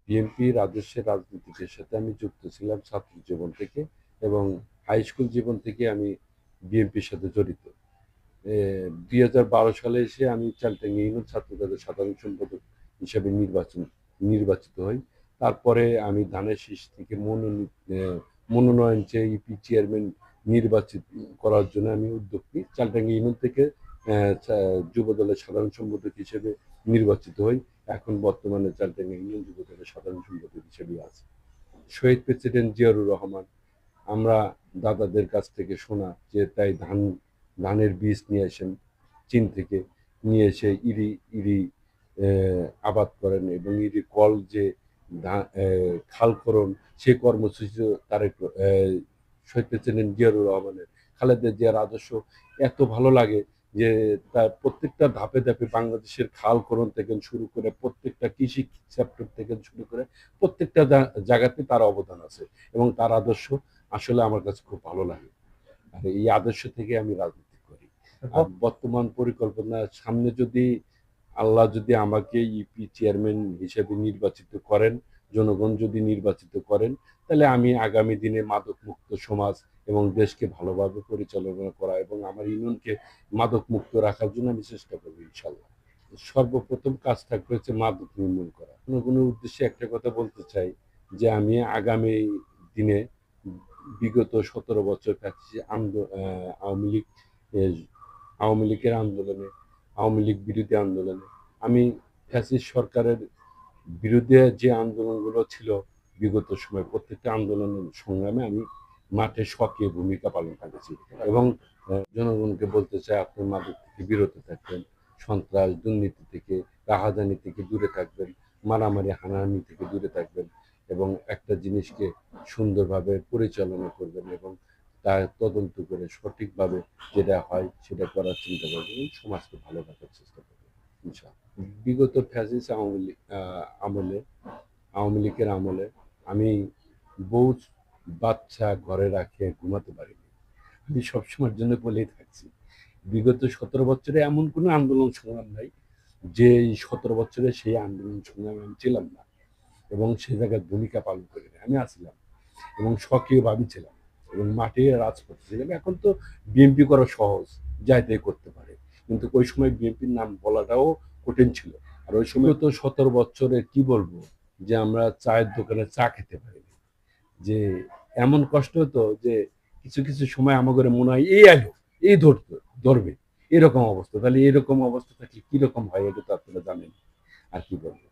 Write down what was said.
বিএনপির আদর্শের রাজনীতির সাথে আমি যুক্ত ছিলাম ছাত্র জীবন থেকে, এবং হাই স্কুল জীবন থেকে আমি বিএনপির সাথে জড়িত। 2012 সালে এসে আমি চালটাঙ্গি ইউনিয়ন ছাত্র দলের সাধারণ সম্পাদক হিসেবে নির্বাচিত হই। তারপরে আমি ধানের শীষ থেকে মনোনয়ন চেয়ে ইপি চেয়ারম্যান নির্বাচিত করার জন্য আমি উদ্যোগ নিই। চালটাঙ্গি ইউনিয়ন থেকে যুব দলের সাধারণ সম্পাদক হিসেবে নির্বাচিত হই। এখন বর্তমানে চালটাঙ্গি ইউনিয়ন যুব দলের সাধারণ সম্পাদক হিসেবে আছি। শহীদ প্রেসিডেন্ট জিয়াউর রহমান, আমরা দাদাদের কাছ থেকে শোনা যে তাই ধানের বীজ নিয়ে আসেন চীন থেকে, নিয়ে এসে ইরি ইরি আবাদ করেন, এবং ইরি কল যে খালকরণ সেই কর্মসূচি তারেক শহীদ প্রেসিডেন্ট জিয়াউর রহমানের, খালেদা জিয়ার আদর্শ এত ভালো লাগে যে তার প্রত্যেকটা ধাপে ধাপে বাংলাদেশের খালকরণ থেকে শুরু করে প্রত্যেকটা কৃষি সেক্টর থেকে শুরু করে প্রত্যেকটা জায়গাতে তার অবদান আছে, এবং তার আদর্শ আসলে আমার কাছে খুব ভালো লাগে। আর এই আদর্শ থেকে আমি রাজনীতি করি। আর বর্তমান পরিকল্পনা সামনে যদি আল্লাহ যদি আমাকে ইপি চেয়ারম্যান হিসেবে নির্বাচিত করেন, জনগণ যদি নির্বাচিত করেন, তাহলে আমি আগামী দিনে মাদক মুক্ত সমাজ এবং দেশকে ভালোভাবে পরিচালনা করা এবং আমার ইউনিয়নকে মাদক মুক্ত রাখার জন্য আমি চেষ্টা করবো ইনশাল্লাহ। সর্বপ্রথম কাজ থাকবে হচ্ছে মাদক নির্মূল করা। কোনো উদ্দেশ্যে একটা কথা বলতে চাই যে আমি আগামী দিনে বিগত 17 বছর আওয়ামী লীগ আওয়ামী লীগের আন্দোলনে, আওয়ামী লীগ বিরোধী আন্দোলনে, আমি ফ্যাসিস্ট সরকারের বিরুদ্ধে যে আন্দোলনগুলো ছিল বিগত সময় প্রত্যেকটা আন্দোলনের সংগ্রামে আমি মাঠে সক্রিয় ভূমিকা পালন করেছি, এবং জনগণকে বলতে চাই আপনি মাদক থেকে বিরত থাকবেন, সন্ত্রাস দুর্নীতি থেকে রাহাজানি থেকে দূরে থাকবেন, মারামারি হানাহানি থেকে দূরে থাকবেন, এবং একটা জিনিসকে সুন্দরভাবে পরিচালনা করবেন এবং তা তদন্ত করে সঠিকভাবে যেটা হয় সেটা করার চিন্তা করবেন এবং সমাজকে ভালো রাখার চেষ্টা করবেন ইনশাআল্লাহ। বিগত ফ্যাসিস্ট আওয়ামী লীগের আমলে আমি বউ বাচ্চা ঘরে রাখে ঘুমাতে পারিনি। আমি সবসময়ের জন্য বলেই থাকছি, বিগত 17 বছরে এমন কোনো আন্দোলন সংগ্রাম নাই যে 17 বছরে সেই আন্দোলন সংগ্রামে আমি ছিলাম না এবং সে জায়গায় ভূমিকা পালন করিনি। আমি আসছিলাম এবং সক্রিয়ভাবে ছিলাম এবং মাঠে রাজপথে ছিলাম। এখন তো বিএনপি করা সহজ, যাই তাই করতে পারে, কিন্তু ওই সময় বিএনপির নাম বলাটাও কঠিন ছিল। আর ওই সময় তো 17 বছরে কি বলবো যে আমরা চায়ের দোকানে চা খেতে পারিনি, যে এমন কষ্ট হতো যে কিছু কিছু সময় আমার মনে হয় এই আলো এই ধরবে এরকম অবস্থা। তাহলে এরকম অবস্থা থাকলে কিরকম হয় এটা তো আপনারা জানেন। আর কি বলবো।